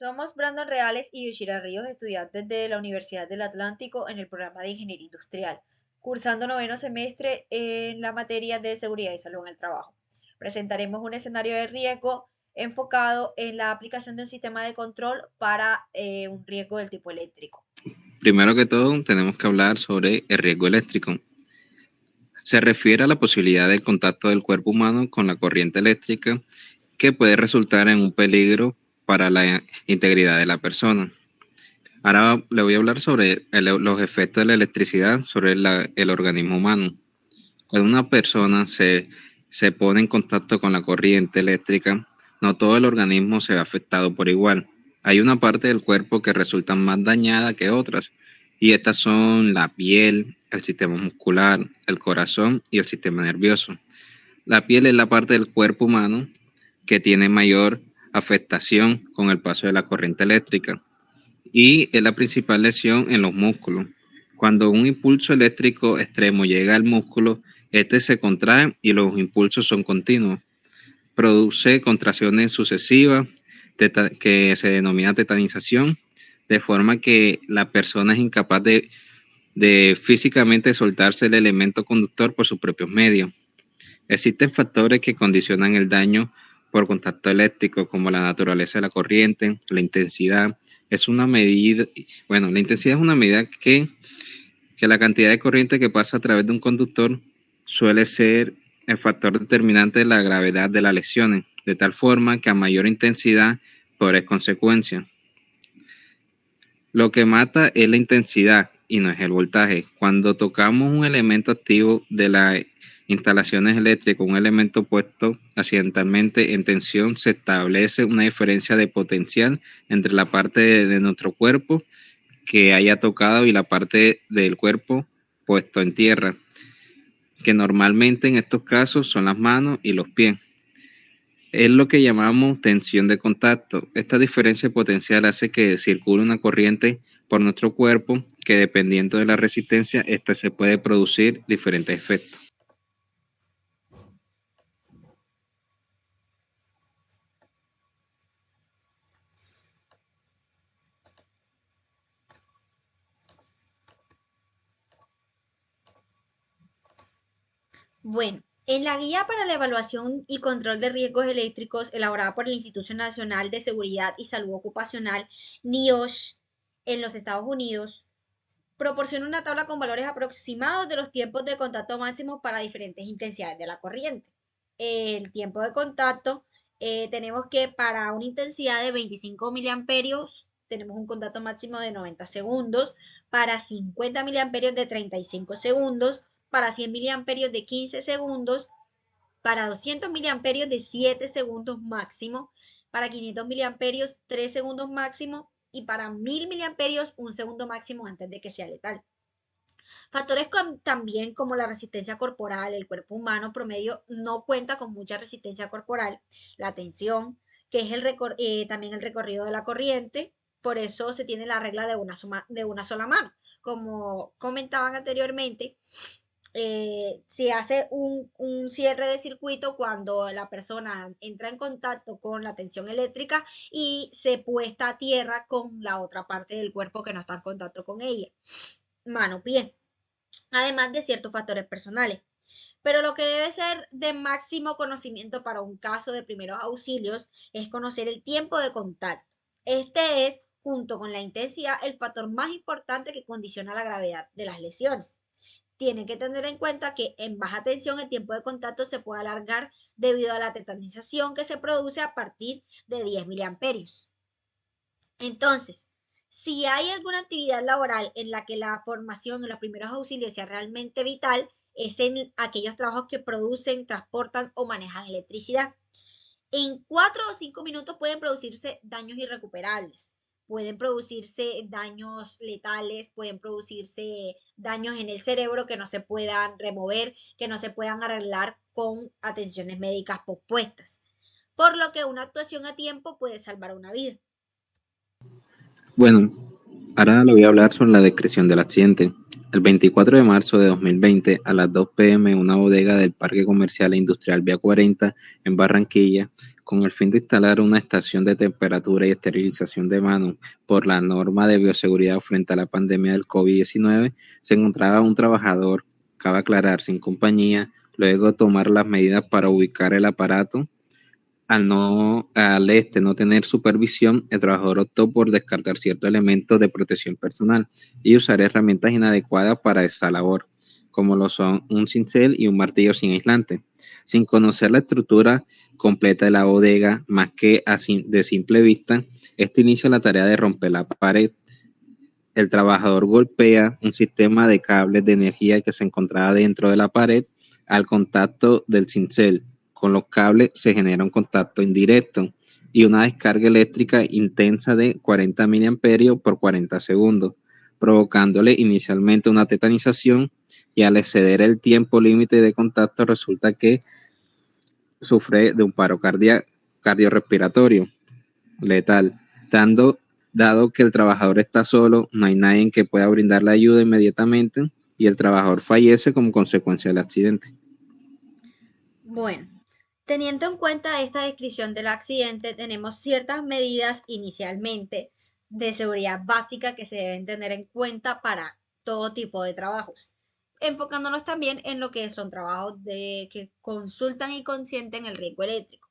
Somos Brandon Reales y Yushira Ríos, estudiantes de la Universidad del Atlántico en el programa de Ingeniería Industrial, cursando noveno semestre en la materia de seguridad y salud en el trabajo. Presentaremos un escenario de riesgo enfocado en la aplicación de un sistema de control para un riesgo del tipo eléctrico. Primero que todo, tenemos que hablar sobre el riesgo eléctrico. Se refiere a la posibilidad del contacto del cuerpo humano con la corriente eléctrica que puede resultar en un peligro para la integridad de la persona. Ahora le voy a hablar sobre los efectos de la electricidad sobre el organismo humano. Cuando una persona se pone en contacto con la corriente eléctrica, no todo el organismo se ve afectado por igual. Hay una parte del cuerpo que resulta más dañada que otras, y estas son la piel, el sistema muscular, el corazón y el sistema nervioso. La piel es la parte del cuerpo humano que tiene mayor afectación con el paso de la corriente eléctrica y es la principal lesión en los músculos. Cuando un impulso eléctrico extremo llega al músculo, este se contrae y los impulsos son continuos. Produce contracciones sucesivas que se denomina tetanización, de forma que la persona es incapaz de físicamente soltarse el elemento conductor por sus propios medios. Existen factores que condicionan el daño por contacto eléctrico, como la naturaleza de la corriente, la intensidad. Es una medida, la intensidad es una medida que la cantidad de corriente que pasa a través de un conductor suele ser el factor determinante de la gravedad de las lesiones, de tal forma que a mayor intensidad, peores consecuencias. Lo que mata es la intensidad y no es el voltaje. Cuando tocamos un elemento activo de las instalaciones eléctricas, un elemento puesto accidentalmente en tensión, se establece una diferencia de potencial entre la parte de nuestro cuerpo que haya tocado y la parte del cuerpo puesto en tierra, que normalmente en estos casos son las manos y los pies. Es lo que llamamos tensión de contacto. Esta diferencia de potencial hace que circule una corriente por nuestro cuerpo que, dependiendo de la resistencia, esta se puede producir diferentes efectos. Bueno, en la guía para la evaluación y control de riesgos eléctricos elaborada por el Instituto Nacional de Seguridad y Salud Ocupacional, NIOSH, en los Estados Unidos, proporciona una tabla con valores aproximados de los tiempos de contacto máximos para diferentes intensidades de la corriente. El tiempo de contacto, tenemos que para una intensidad de 25 miliamperios tenemos un contacto máximo de 90 segundos, para 50 miliamperios de 35 segundos, para 100 miliamperios de 15 segundos, para 200 miliamperios de 7 segundos máximo, para 500 miliamperios 3 segundos máximo y para 1000 miliamperios 1 segundo máximo antes de que sea letal. Factores también como la resistencia corporal, el cuerpo humano promedio no cuenta con mucha resistencia corporal, la tensión, que es también el recorrido de la corriente, por eso se tiene la regla de una sola mano. Como comentaban anteriormente, se hace un cierre de circuito cuando la persona entra en contacto con la tensión eléctrica y se puesta a tierra con la otra parte del cuerpo que no está en contacto con ella, mano, pie, además de ciertos factores personales. Pero lo que debe ser de máximo conocimiento para un caso de primeros auxilios es conocer el tiempo de contacto. Este es, junto con la intensidad, el factor más importante que condiciona la gravedad de las lesiones. Tienen que tener en cuenta que en baja tensión el tiempo de contacto se puede alargar debido a la tetanización que se produce a partir de 10 miliamperios. Entonces, si hay alguna actividad laboral en la que la formación en los primeros auxilios sea realmente vital, es en aquellos trabajos que producen, transportan o manejan electricidad. En 4 o 5 minutos pueden producirse daños irrecuperables, pueden producirse daños letales, pueden producirse daños en el cerebro que no se puedan remover, que no se puedan arreglar con atenciones médicas pospuestas. Por lo que una actuación a tiempo puede salvar una vida. Bueno, ahora le voy a hablar sobre la descripción del accidente. El 24 de marzo de 2020, a las 2 p.m., una bodega del Parque Comercial e Industrial Vía 40 en Barranquilla con el fin de instalar una estación de temperatura y esterilización de manos por la norma de bioseguridad frente a la pandemia del COVID-19, se encontraba un trabajador, cabe aclarar, sin compañía, luego tomar las medidas para ubicar el aparato. Al no tener supervisión, el trabajador optó por descartar ciertos elementos de protección personal y usar herramientas inadecuadas para esa labor, como lo son un cincel y un martillo sin aislante. Sin conocer la estructura completa de la bodega, más que de simple vista, este inicia la tarea de romper la pared. El trabajador golpea un sistema de cables de energía que se encontraba dentro de la pared al contacto del cincel. Con los cables se genera un contacto indirecto y una descarga eléctrica intensa de 40 miliamperios por 40 segundos, provocándole inicialmente una tetanización, y al exceder el tiempo límite de contacto resulta que sufre de un paro cardiorrespiratorio letal, dado que el trabajador está solo, no hay nadie que pueda brindarle ayuda inmediatamente y el trabajador fallece como consecuencia del accidente. Bueno, teniendo en cuenta esta descripción del accidente, tenemos ciertas medidas inicialmente de seguridad básica que se deben tener en cuenta para todo tipo de trabajos, enfocándonos también en lo que son trabajos que consultan y consienten el riesgo eléctrico.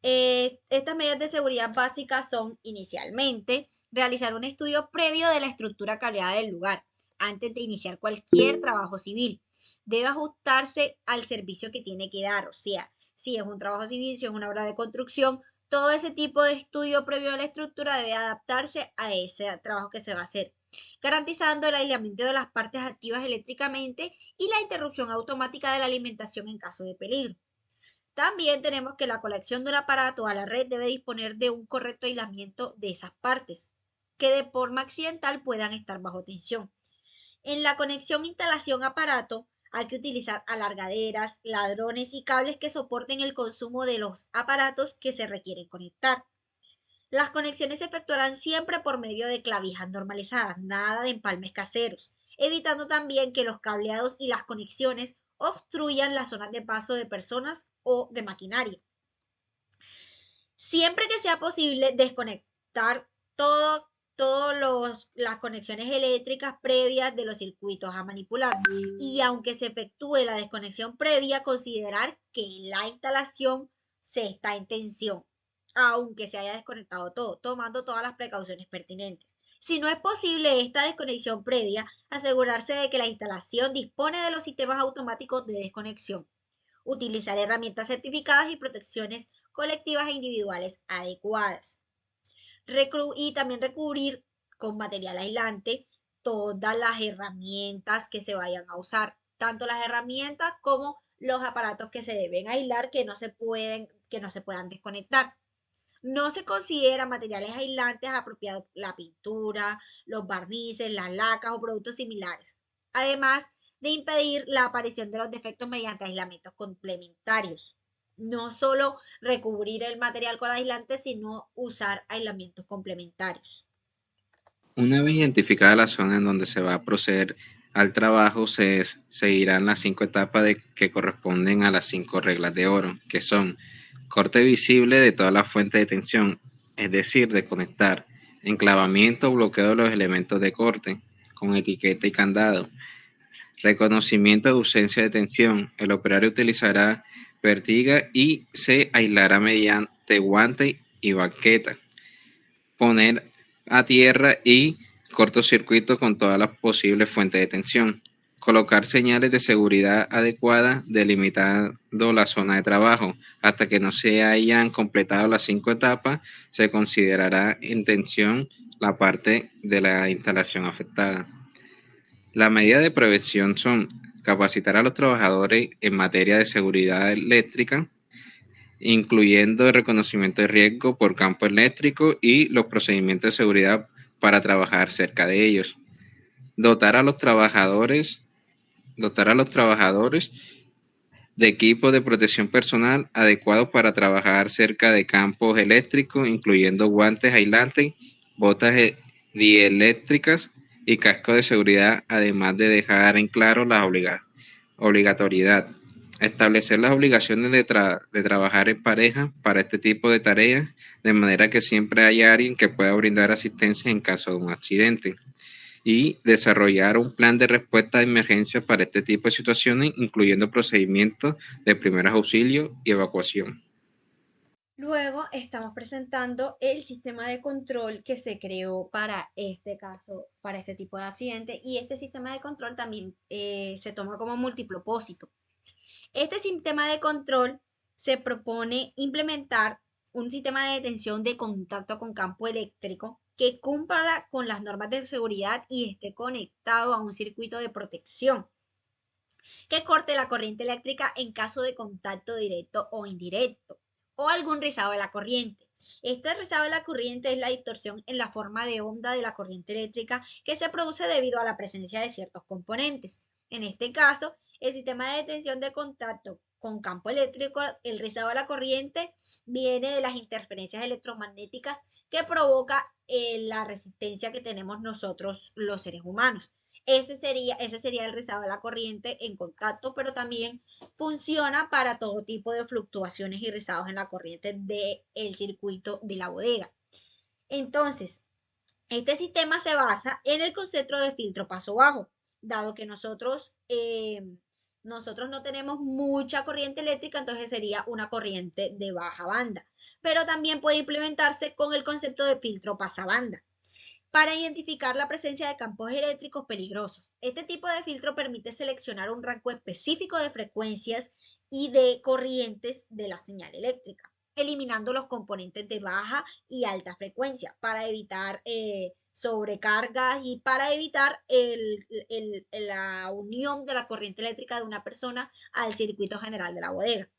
Estas medidas de seguridad básicas son inicialmente realizar un estudio previo de la estructura cableada del lugar antes de iniciar cualquier trabajo civil. Debe ajustarse al servicio que tiene que dar, o sea, si es un trabajo civil, si es una obra de construcción, todo ese tipo de estudio previo de la estructura debe adaptarse a ese trabajo que se va a hacer, garantizando el aislamiento de las partes activas eléctricamente y la interrupción automática de la alimentación en caso de peligro. También tenemos que la conexión de un aparato a la red debe disponer de un correcto aislamiento de esas partes, que de forma accidental puedan estar bajo tensión. En la conexión instalación-aparato hay que utilizar alargaderas, ladrones y cables que soporten el consumo de los aparatos que se requieren conectar. Las conexiones se efectuarán siempre por medio de clavijas normalizadas, nada de empalmes caseros, evitando también que los cableados y las conexiones obstruyan las zonas de paso de personas o de maquinaria. Siempre que sea posible, desconectar todas las conexiones eléctricas previas de los circuitos a manipular. Y aunque se efectúe la desconexión previa, considerar que la instalación se está en tensión, aunque se haya desconectado todo, tomando todas las precauciones pertinentes. Si no es posible esta desconexión previa, asegurarse de que la instalación dispone de los sistemas automáticos de desconexión. Utilizar herramientas certificadas y protecciones colectivas e individuales adecuadas. Y también recubrir con material aislante todas las herramientas que se vayan a usar, tanto las herramientas como los aparatos que se deben aislar que no se puedan desconectar. No se considera materiales aislantes apropiados la pintura, los barnices, las lacas o productos similares. Además de impedir la aparición de los defectos mediante aislamientos complementarios. No solo recubrir el material con aislante, sino usar aislamientos complementarios. Una vez identificada la zona en donde se va a proceder al trabajo, se seguirán las 5 etapas que corresponden a las 5 reglas de oro, que son: corte visible de toda la fuente de tensión, es decir, de conectar; enclavamiento o bloqueo de los elementos de corte, con etiqueta y candado; reconocimiento de ausencia de tensión, el operario utilizará vertiga y se aislará mediante guante y baqueta; poner a tierra y cortocircuito con todas las posibles fuentes de tensión; colocar señales de seguridad adecuadas delimitando la zona de trabajo. Hasta que no se hayan completado las 5 etapas, se considerará en tensión la parte de la instalación afectada. Las medidas de prevención son: capacitar a los trabajadores en materia de seguridad eléctrica, incluyendo el reconocimiento de riesgo por campo eléctrico y los procedimientos de seguridad para trabajar cerca de ellos; dotar a los trabajadores de equipos de protección personal adecuados para trabajar cerca de campos eléctricos, incluyendo guantes aislantes, botas dieléctricas y casco de seguridad, además de dejar en claro la obligatoriedad Establecer las obligaciones de trabajar en pareja para este tipo de tareas, de manera que siempre haya alguien que pueda brindar asistencia en caso de un accidente. Y desarrollar un plan de respuesta de emergencia para este tipo de situaciones, incluyendo procedimientos de primeros auxilios y evacuación. Luego estamos presentando el sistema de control que se creó para este caso, para este tipo de accidente, y este sistema de control también se toma como multipropósito. Este sistema de control se propone implementar un sistema de detención de contacto con campo eléctrico que cumpla con las normas de seguridad y esté conectado a un circuito de protección que corte la corriente eléctrica en caso de contacto directo o indirecto o algún rizado de la corriente. Este rizado de la corriente es la distorsión en la forma de onda de la corriente eléctrica que se produce debido a la presencia de ciertos componentes. En este caso, el sistema de detención de contacto con campo eléctrico, el rizado de la corriente, viene de las interferencias electromagnéticas que provoca la resistencia que tenemos nosotros los seres humanos. Ese sería el rizado de la corriente en contacto, pero también funciona para todo tipo de fluctuaciones y rizados en la corriente del circuito de la bodega. Entonces, este sistema se basa en el concepto de filtro paso bajo, dado que nosotros no tenemos mucha corriente eléctrica, entonces sería una corriente de baja banda, pero también puede implementarse con el concepto de filtro pasabanda para identificar la presencia de campos eléctricos peligrosos. Este tipo de filtro permite seleccionar un rango específico de frecuencias y de corrientes de la señal eléctrica, eliminando los componentes de baja y alta frecuencia para evitar sobrecargas y para evitar la unión de la corriente eléctrica de una persona al circuito general de la bodega.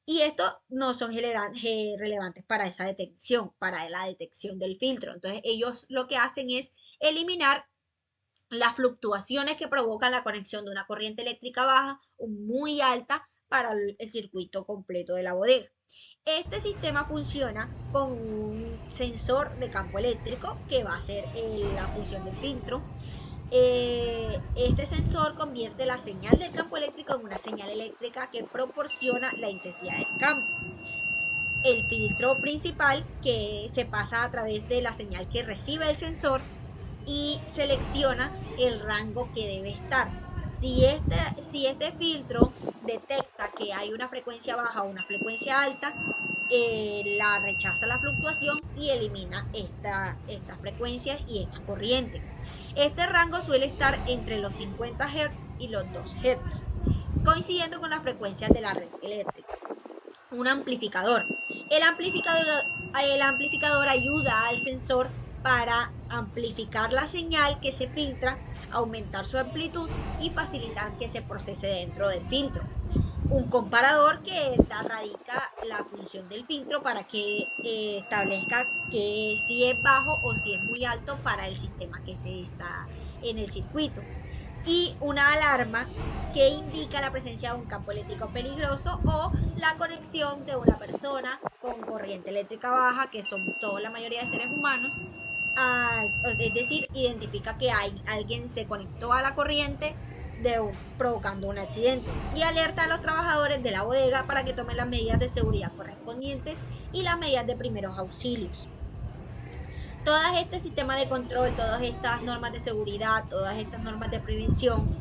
Y estos no son relevantes para esa detección, para la detección del filtro. Entonces ellos lo que hacen es eliminar las fluctuaciones que provocan la conexión de una corriente eléctrica baja o muy alta para el circuito completo de la bodega. Este sistema funciona con un sensor de campo eléctrico que va a hacer la función del filtro. Este sensor convierte la señal del campo eléctrico en una señal eléctrica que proporciona la intensidad del campo. El filtro principal que se pasa a través de la señal que recibe el sensor y selecciona el rango que debe estar. Si este filtro detecta que hay una frecuencia baja o una frecuencia alta, la rechaza la fluctuación y elimina estas frecuencias y esta corriente. Este rango suele estar entre los 50 Hz y los 2 Hz, coincidiendo con las frecuencias de la red eléctrica. Un amplificador. El amplificador ayuda al sensor para amplificar la señal que se filtra, aumentar su amplitud y facilitar que se procese dentro del filtro. Un comparador que radica la función del filtro para que establezca que si es bajo o si es muy alto para el sistema que se está en el circuito. Y una alarma que indica la presencia de un campo eléctrico peligroso o la conexión de una persona con corriente eléctrica baja, que somos toda la mayoría de seres humanos, es decir, identifica que alguien se conectó a la corriente provocando un accidente y alerta a los trabajadores de la bodega para que tomen las medidas de seguridad correspondientes y las medidas de primeros auxilios. Todo este sistema de control, todas estas normas de seguridad, todas estas normas de prevención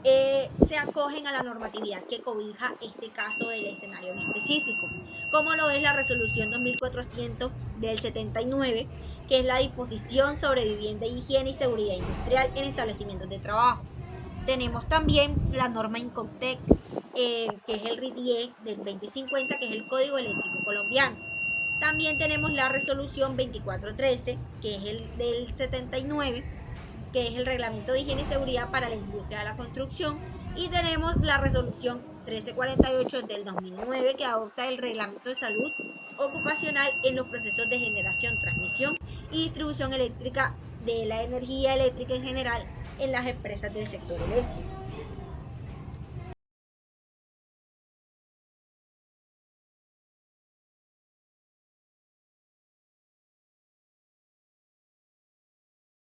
se acogen a la normatividad que cobija este caso del escenario en específico, como lo es la resolución 2400 del 79, que es la disposición sobre vivienda, higiene y seguridad industrial en establecimientos de trabajo. Tenemos también la norma Incotec, que es el RIDIE del 2050, que es el Código Eléctrico Colombiano. También tenemos la resolución 2413, que es el del 79, que es el Reglamento de Higiene y Seguridad para la Industria de la Construcción. Y tenemos la resolución 1348 del 2009, que adopta el Reglamento de Salud Ocupacional en los procesos de generación, transmisión y distribución eléctrica de la energía eléctrica en general en las empresas del sector eléctrico.